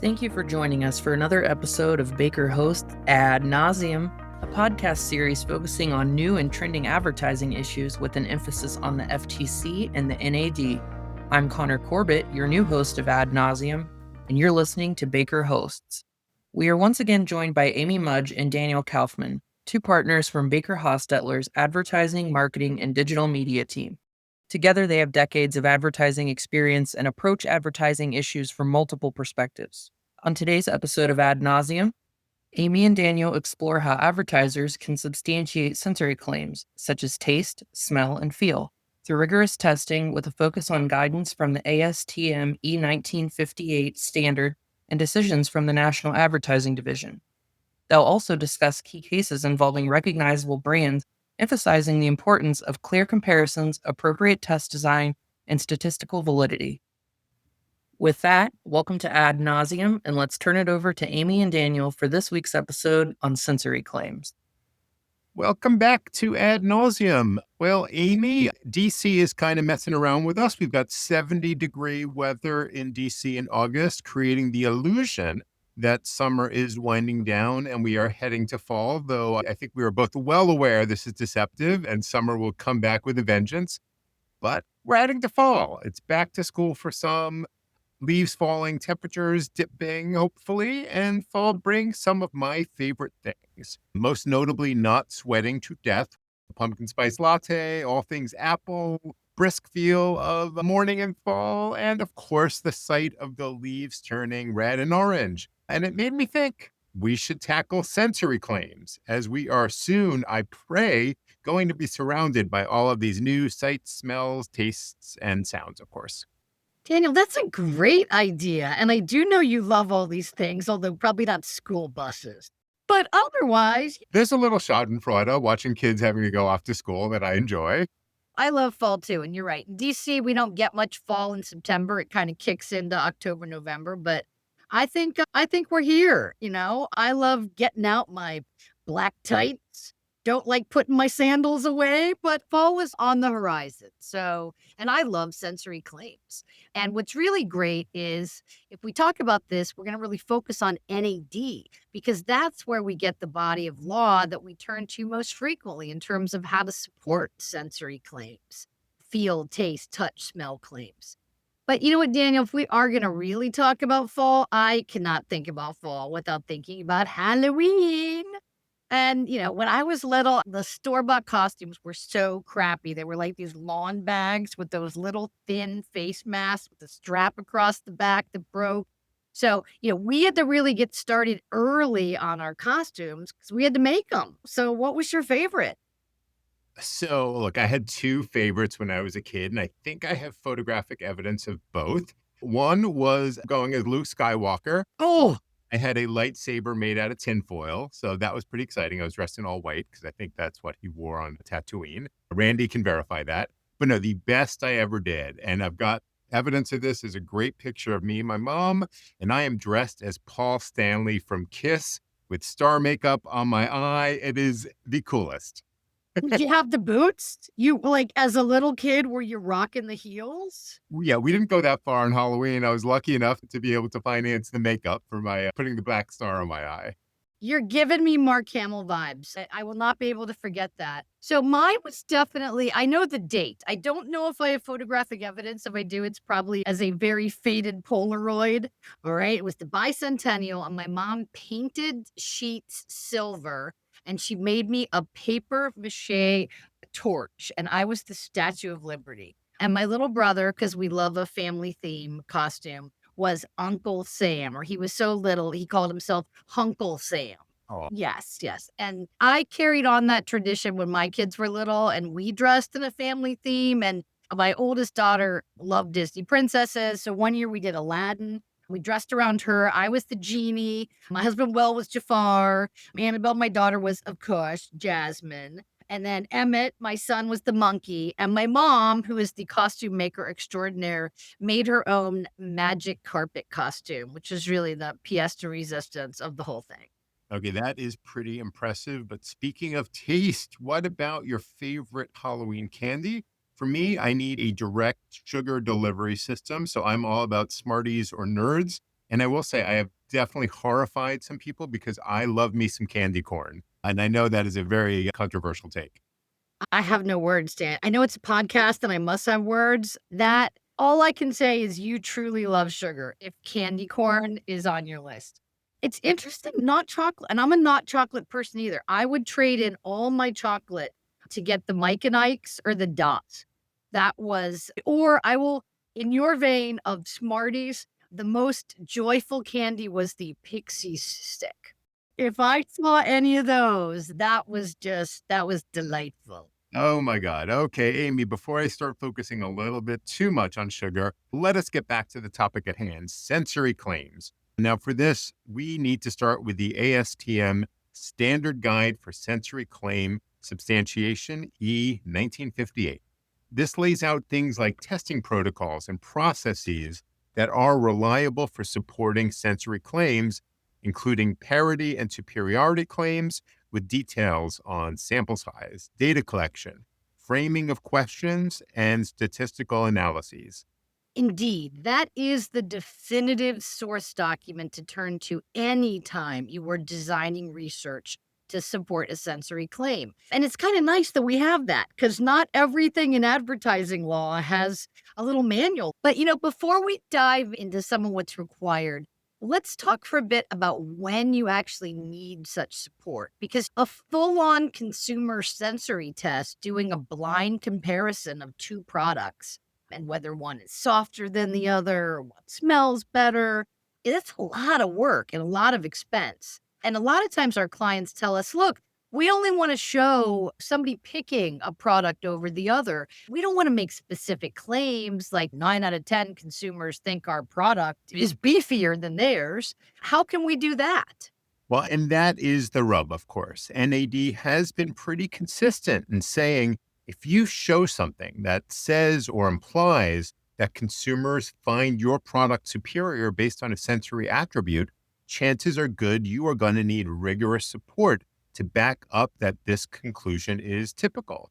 Thank you for joining us for another episode of Baker Hosts Ad Nauseam, a podcast series focusing on new and trending advertising issues with an emphasis on the FTC and the NAD. I'm Connor Corbett, your new host of Ad Nauseam, and you're listening to Baker Hosts. We are once again joined by Amy Mudge and Daniel Kaufman, two partners from Baker Hostetler's advertising, marketing, and digital media team. Together, they have decades of advertising experience and approach advertising issues from multiple perspectives. On today's episode of Ad Nauseam, Amy and Daniel explore how advertisers can substantiate sensory claims, such as taste, smell, and feel, through rigorous testing with a focus on guidance from the ASTM E1958 standard and decisions from the National Advertising Division. They'll also discuss key cases involving recognizable brands, emphasizing the importance of clear comparisons, appropriate test design, and statistical validity. With that, welcome to Ad Nauseam, and let's turn it over to Amy and Daniel for this week's episode on sensory claims. Welcome back to Ad Nauseam. Well, Amy, DC is kind of messing around with us. We've got 70-degree weather in DC in August, creating the illusion that summer is winding down and we are heading to fall, though I think we are both well aware this is deceptive and summer will come back with a vengeance. But we're heading to fall. It's back to school for some, leaves falling, temperatures dipping, hopefully, and fall brings some of my favorite things. Most notably, not sweating to death, pumpkin spice latte, all things apple, brisk feel of morning in fall, and of course, the sight of the leaves turning red and orange. And it made me think we should tackle sensory claims, as we are soon, I pray, going to be surrounded by all of these new sights, smells, tastes, and sounds, of course. Daniel, that's a great idea. And I do know you love all these things, although probably not school buses. But otherwise, There's a little schadenfreude watching kids having to go off to school that I enjoy. I love fall too. And you're right. In DC, we don't get much fall in September. It kind of kicks into October, November. But I think we're here. I love getting out my black tights. Don't like putting my sandals away, but fall is on the horizon. And I love sensory claims. And what's really great is if we talk about this, we're going to really focus on NAD because that's where we get the body of law that we turn to most frequently in terms of how to support sensory claims, feel, taste, touch, smell claims. But you know what, Daniel, if we are going to really talk about fall, I cannot think about fall without thinking about Halloween. And, when I was little, the store-bought costumes were so crappy. They were like these lawn bags with those little thin face masks with the strap across the back that broke. So, we had to really get started early on our costumes because we had to make them. So what was your favorite? So, look, I had two favorites when I was a kid, and I think I have photographic evidence of both. One was going as Luke Skywalker. Oh, I had a lightsaber made out of tinfoil, so that was pretty exciting. I was dressed in all white because I think that's what he wore on Tatooine. Randy can verify that. But no, the best I ever did, and I've got evidence of this, is a great picture of me and my mom, and I am dressed as Paul Stanley from Kiss with star makeup on my eye. It is the coolest. did you have the boots? You, like, as a little kid, were you rocking the heels? Yeah, we didn't go that far on Halloween. I was lucky enough to be able to finance the makeup for my putting the black star on my eye. You're giving me Mark Hamill vibes. I will not be able to forget that. So mine was definitely, I know the date. I don't know if I have photographic evidence. If I do, it's probably as a very faded Polaroid. All right. It was the bicentennial, and my mom painted sheets silver, and she made me a paper mache torch, and I was the Statue of Liberty. And my little brother, because we love a family theme costume, was Uncle Sam, or he was so little, he called himself Hunkle Sam. Oh, Yes, yes. And I carried on that tradition when my kids were little, and we dressed in a family theme. And my oldest daughter loved Disney princesses. So one year we did Aladdin. We dressed around her. I was the genie. My husband, Will, was Jafar. Annabelle, my daughter, was, of course, Jasmine. And then Emmett, my son, was the monkey. And my mom, who is the costume maker extraordinaire, made her own magic carpet costume, which is really the pièce de résistance of the whole thing. okay, that is pretty impressive. But speaking of taste, what about your favorite Halloween candy? For me, I need a direct sugar delivery system. So I'm all about Smarties or Nerds. And I will say, I have definitely horrified some people because I love me some candy corn. And I know that is a very controversial take. I have no words, Dan. I know it's a podcast and I must have words. That all I can say is you truly love sugar if candy corn is on your list. It's interesting, not chocolate. And I'm a not chocolate person either. I would trade in all my chocolate to get the Mike and Ike's or the Dots. That was, or I will, in your vein of Smarties, the most joyful candy was the pixie stick. If I saw any of those, that was delightful. Oh my God. Okay, Amy, before I start focusing a little bit too much on sugar, let us get back to the topic at hand, sensory claims. Now, for this, we need to start with the ASTM Standard Guide for Sensory Claim Substantiation E1958. This lays out things like testing protocols and processes that are reliable for supporting sensory claims, including parity and superiority claims, with details on sample size, data collection, framing of questions, and statistical analyses. Indeed, that is the definitive source document to turn to anytime you are designing research to support a sensory claim. And it's kind of nice that we have that because not everything in advertising law has a little manual. But, before we dive into some of what's required, let's talk for a bit about when you actually need such support because a full on consumer sensory test doing a blind comparison of two products and whether one is softer than the other or what smells better. It's a lot of work and a lot of expense. And a lot of times our clients tell us, look, we only want to show somebody picking a product over the other. We don't want to make specific claims like 9 out of 10 consumers think our product is beefier than theirs. How can we do that? Well, and that is the rub, of course. NAD has been pretty consistent in saying if you show something that says or implies that consumers find your product superior based on a sensory attribute, chances are good you are going to need rigorous support to back up that this conclusion is typical.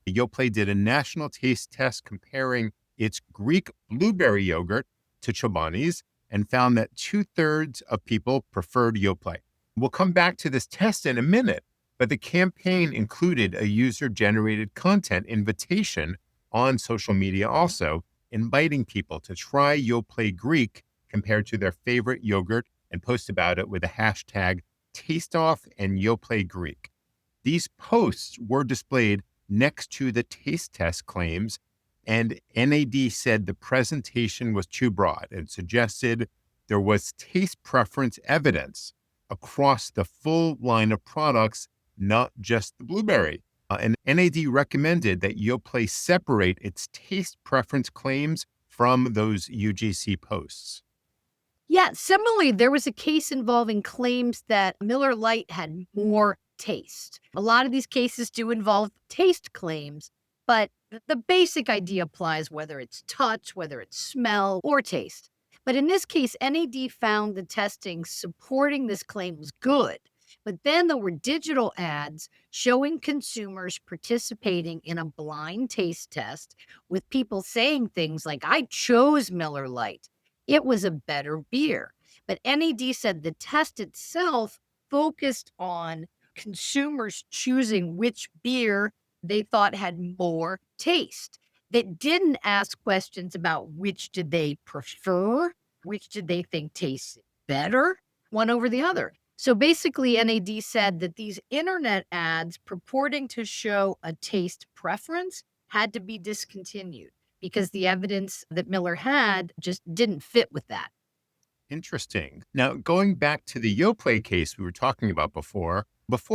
Yoplait did a national taste test comparing its Greek blueberry yogurt to Chobani's and found that 2/3 of people preferred Yoplait. We'll come back to this test in a minute, but the campaign included a user-generated content invitation on social media also, inviting people to try Yoplait Greek compared to their favorite yogurt and post about it with the hashtag TasteOff and Yoplait Greek. These posts were displayed next to the taste test claims, and NAD said the presentation was too broad and suggested there was taste preference evidence across the full line of products, not just the blueberry. And NAD recommended that Yoplait separate its taste preference claims from those UGC posts. Yeah, similarly, there was a case involving claims that Miller Lite had more taste. A lot of these cases do involve taste claims, but the basic idea applies whether it's touch, whether it's smell, or taste. But in this case, NAD found the testing supporting this claim was good. But then there were digital ads showing consumers participating in a blind taste test with people saying things like, I chose Miller Lite. It was a better beer. But NAD said the test itself focused on consumers choosing which beer they thought had more taste. That didn't ask questions about which did they prefer, which did they think tasted better, one over the other. So basically, NAD said that these internet ads purporting to show a taste preference had to be discontinued because the evidence that Miller had just didn't fit with that. Interesting. Now, going back to the Yoplait case we were talking about before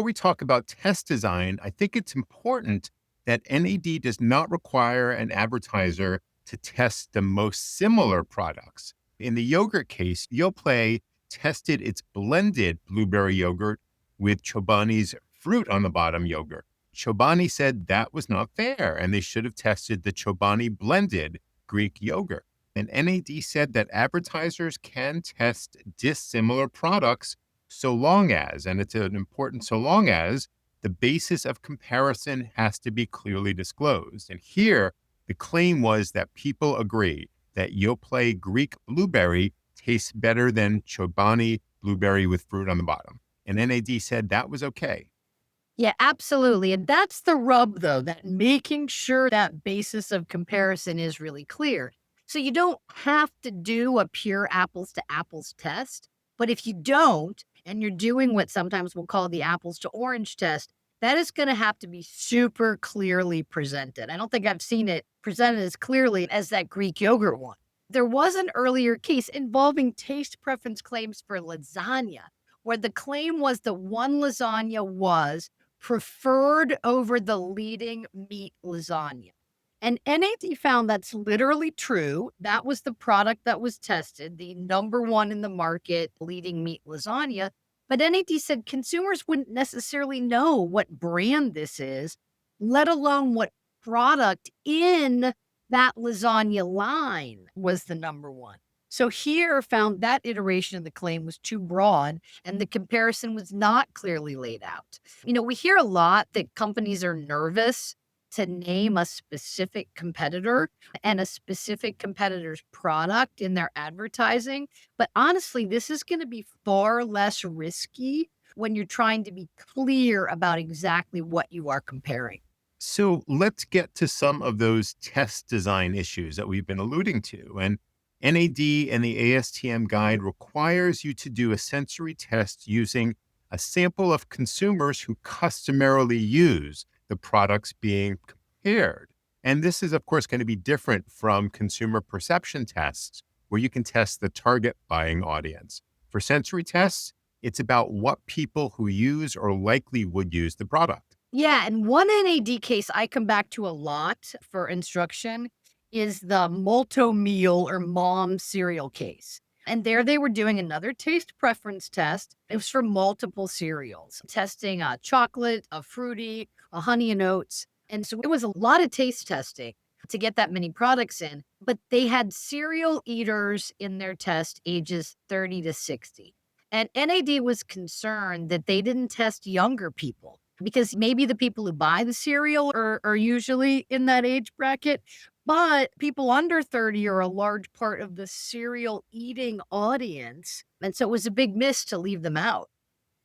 we talk about test design, I think it's important that NAD does not require an advertiser to test the most similar products. In the yogurt case, Yoplait tested its blended blueberry yogurt with Chobani's fruit on the bottom yogurt. Chobani said that was not fair, and they should have tested the Chobani blended Greek yogurt. And NAD said that advertisers can test dissimilar products so long as, and it's an important so long as, the basis of comparison has to be clearly disclosed. And here, the claim was that people agree that Yoplait Greek blueberry tastes better than Chobani blueberry with fruit on the bottom. And NAD said that was okay. Yeah, absolutely. And that's the rub, though, that making sure that basis of comparison is really clear. So you don't have to do a pure apples to apples test. But if you don't, and you're doing what sometimes we'll call the apples to orange test, that is going to have to be super clearly presented. I don't think I've seen it presented as clearly as that Greek yogurt one. There was an earlier case involving taste preference claims for lasagna, where the claim was that one lasagna was preferred over the leading meat lasagna. And NAD found that's literally true. That was the product that was tested, the number one in the market leading meat lasagna. But NAD said consumers wouldn't necessarily know what brand this is, let alone what product in that lasagna line was the number one. So here found that iteration of the claim was too broad and the comparison was not clearly laid out. We hear a lot that companies are nervous to name a specific competitor and a specific competitor's product in their advertising. But honestly, this is going to be far less risky when you're trying to be clear about exactly what you are comparing. So let's get to some of those test design issues that we've been alluding to. And NAD and the ASTM guide requires you to do a sensory test using a sample of consumers who customarily use the products being compared. And this is, of course, going to be different from consumer perception tests, where you can test the target buying audience. For sensory tests, it's about what people who use or likely would use the product. Yeah, and one NAD case I come back to a lot for instruction is the Mailto meal or mom cereal case. And there they were doing another taste preference test. It was for multiple cereals, testing chocolate, a fruity, a honey and oats. And so it was a lot of taste testing to get that many products in. But they had cereal eaters in their test ages 30 to 60. And NAD was concerned that they didn't test younger people because maybe the people who buy the cereal are usually in that age bracket, but people under 30 are a large part of the cereal eating audience. And so it was a big miss to leave them out.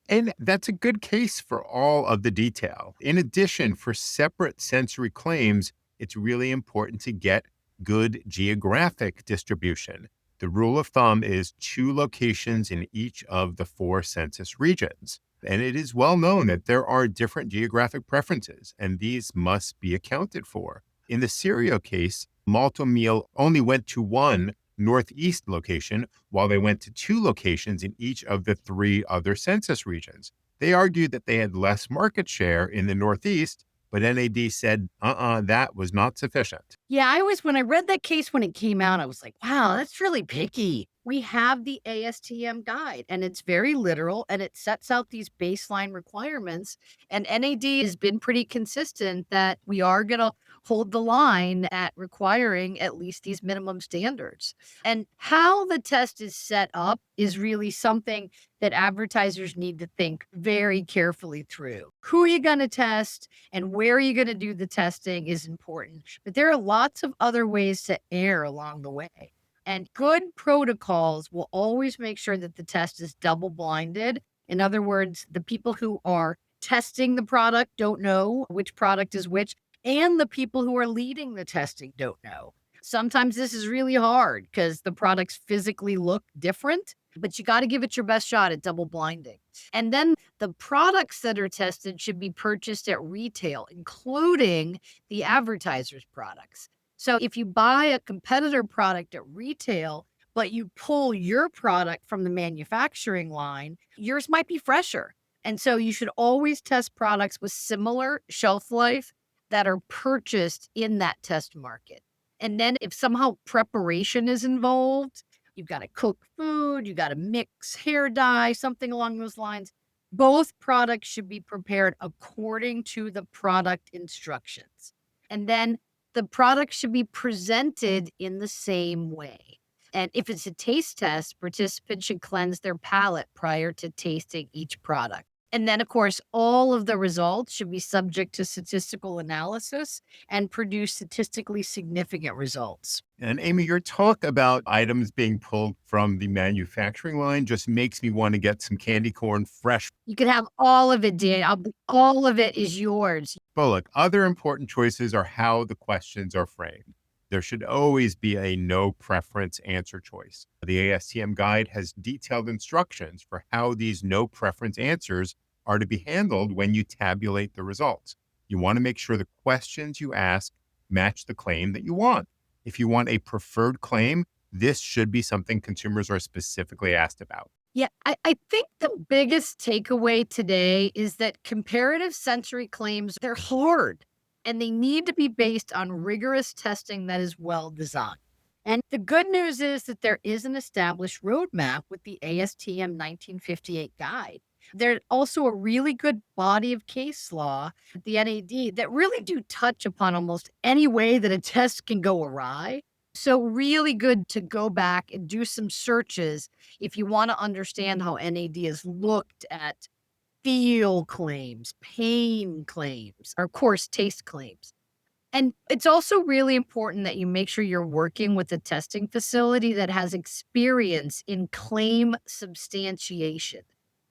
And that's a good case for all of the detail. In addition, for separate sensory claims, it's really important to get good geographic distribution. The rule of thumb is 2 locations in each of the 4 census regions. And it is well known that there are different geographic preferences, and these must be accounted for. In the cereal case, Malto Meal only went to 1 Northeast location, while they went to 2 locations in each of the 3 other census regions. They argued that they had less market share in the Northeast, but NAD said, that was not sufficient. Yeah, when I read that case when it came out, I was like, wow, that's really picky. We have the ASTM guide and it's very literal and it sets out these baseline requirements. And NAD has been pretty consistent that we are going to hold the line at requiring at least these minimum standards. And how the test is set up is really something that advertisers need to think very carefully through. Who are you going to test and where are you going to do the testing is important. But there are lots of other ways to err along the way. And good protocols will always make sure that the test is double blinded. In other words, the people who are testing the product don't know which product is which, and the people who are leading the testing don't know. Sometimes this is really hard because the products physically look different, but you got to give it your best shot at double blinding. And then the products that are tested should be purchased at retail, including the advertisers' products. So if you buy a competitor product at retail, but you pull your product from the manufacturing line, yours might be fresher. And so you should always test products with similar shelf life that are purchased in that test market. And then if somehow preparation is involved, you've got to cook food, you got to mix hair dye, something along those lines. Both products should be prepared according to the product instructions. And then the product should be presented in the same way. And if it's a taste test, participants should cleanse their palate prior to tasting each product. And then, of course, all of the results should be subject to statistical analysis and produce statistically significant results. And Amy, your talk about items being pulled from the manufacturing line just makes me want to get some candy corn fresh. You could have all of it, Dan. All of it is yours. But look, other important choices are how the questions are framed. There should always be a no preference answer choice. The ASTM guide has detailed instructions for how these no preference answers are to be handled when you tabulate the results. You want to make sure the questions you ask match the claim that you want. If you want a preferred claim, this should be something consumers are specifically asked about. Yeah, I think the biggest takeaway today is that comparative sensory claims, they're hard and they need to be based on rigorous testing that is well designed. And the good news is that there is an established roadmap with the ASTM 1958 guide. There's also a really good body of case law at the NAD that really do touch upon almost any way that a test can go awry. So really good to go back and do some searches if you want to understand how NAD has looked at feel claims, pain claims, or of course, taste claims. And it's also really important that you make sure you're working with a testing facility that has experience in claim substantiation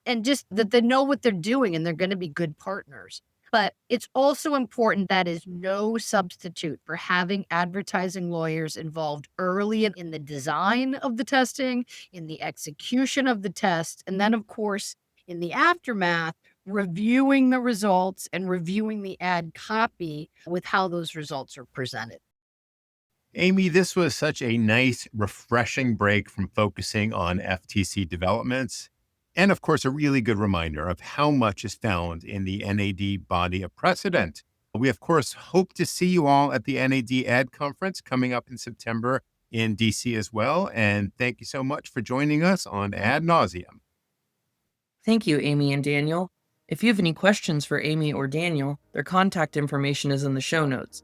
and just that they know what they're doing and they're going to be good partners. But it's also important that is no substitute for having advertising lawyers involved early in the design of the testing, in the execution of the test, and then, of course, in the aftermath, reviewing the results and reviewing the ad copy with how those results are presented. Amy, this was such a nice, refreshing break from focusing on FTC developments. And of course, a really good reminder of how much is found in the NAD body of precedent. We, of course, hope to see you all at the NAD Ad Conference coming up in September in DC as well. And thank you so much for joining us on Ad Nauseam. Thank you, Amy and Daniel. If you have any questions for Amy or Daniel, their contact information is in the show notes.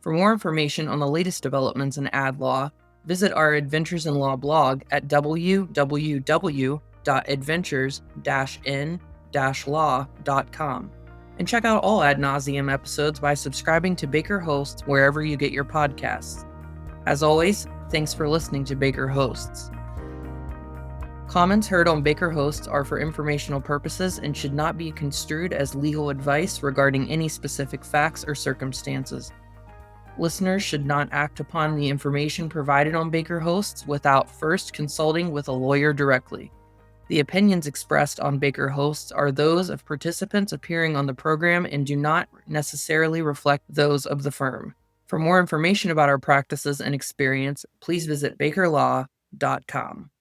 For more information on the latest developments in ad law, visit our Adventures in Law blog at www.adventures-in-law.com. And check out all Ad Nauseam episodes by subscribing to Baker Hosts wherever you get your podcasts. As always, thanks for listening to Baker Hosts. Comments heard on Baker Hosts are for informational purposes and should not be construed as legal advice regarding any specific facts or circumstances. Listeners should not act upon the information provided on Baker Hosts without first consulting with a lawyer directly. The opinions expressed on Baker Hosts are those of participants appearing on the program and do not necessarily reflect those of the firm. For more information about our practices and experience, please visit bakerlaw.com.